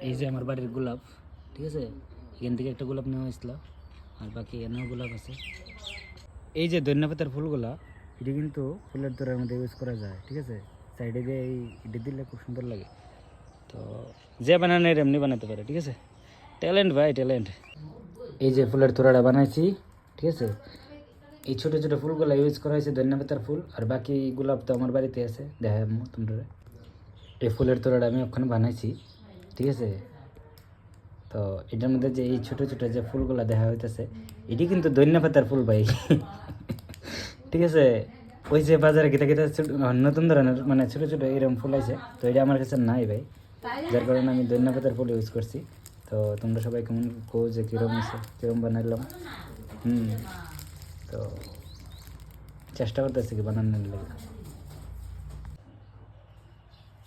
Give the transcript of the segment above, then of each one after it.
এই যে আমার বাড়ির গোলাপ, ঠিক আছে, এখান থেকে একটা গোলাপ নেওয়া হয়েছিল, আর বাকি এখানেও গোলাপ আছে। এই যে ধন্যপাতার ফুলগুলা, এটা কিন্তু ফুলের তোড়ার মধ্যে ইউজ করা যায়, ঠিক আছে। সাইডে দিয়ে এটা দিলে খুব সুন্দর লাগে। তো যে বানানোর এমনি বানাতে পারে, ঠিক আছে। ট্যালেন্ট ভাই, ট্যালেন্ট। এই যে ফুলের তোড়াটা বানাইছি, ঠিক আছে। এই ছোটো ছোটো ফুলগুলো ইউজ করা হয়েছে, ধন্যপাতার ফুল, আর বাকি গোলাপ তো আমার বাড়িতে আছে, দেখা তোমরা। এই ফুলের তোড়াটা আমি ওখানে বানাইছি, ঠিক আছে। তো এটার মধ্যে যে এই ছোটো ছোটো যে ফুলগুলো দেখা হইতেছে, এটি কিন্তু ধন্যপাতার ফুল ভাই। ঠিক আছে। ওই যে বাজারে গেতে গেতে নতুন ধরনের মানে ছোটো ছোটো এরকম ফুল আছে, তো এটা আমার কাছে নাই ভাই, যার কারণে আমি ধন্যপাতার ফুল ইউজ করছি। তো তোমরা সবাই কেমন কো যে কীরকম আছে, কীরকম বানাইলাম। তো চেষ্টা করতেছি কি বানানোর লাগে।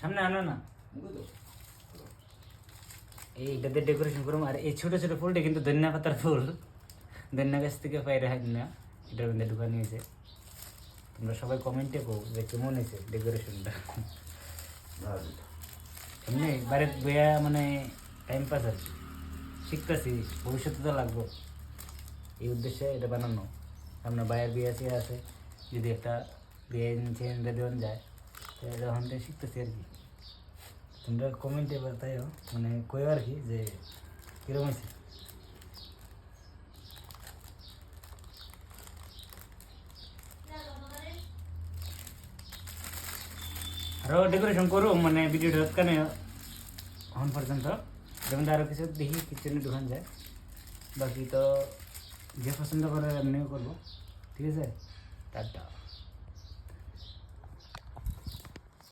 সামনে আনো না, এইটাতে ডেকোরেশন করুম। আর এই ছোটো ছোটো ফুলটা কিন্তু ধনিয়া পাতার ফুল, ধনিয়া গাছ থেকে পাইরে হয় না, এটার মধ্যে ঢুকানো হয়েছে। তোমরা সবাই কমেন্টে কো যে কেমন হয়েছে ডেকোরেশনটা। এমনি বাড়ির বইয়া মানে টাইম পাস আর কি, শিখতেছি, ভবিষ্যতে তো লাগবো, এই উদ্দেশ্যে এটা বানানো। সামনে বাইরের বিয়ে আছে আছে, যদি একটা বিয়ে চেঞ্জ দেওয়া যায়, তো এটা ওখান থেকে শিখতেছি আর কি। তোমরা কমেন্টে বাতাইও, মানে কইও আর কি যে কিরকম হয়েছে। আরও ডেকোরেশন করো, মানে ভিডিওটা কানে এখন পর্যন্ত, যেমন আরও কিছু দেখি কিচেনে ঢুকান যায়। বাকি তো যে পছন্দ করে এমনিও করবো, ঠিক আছে। টাটা।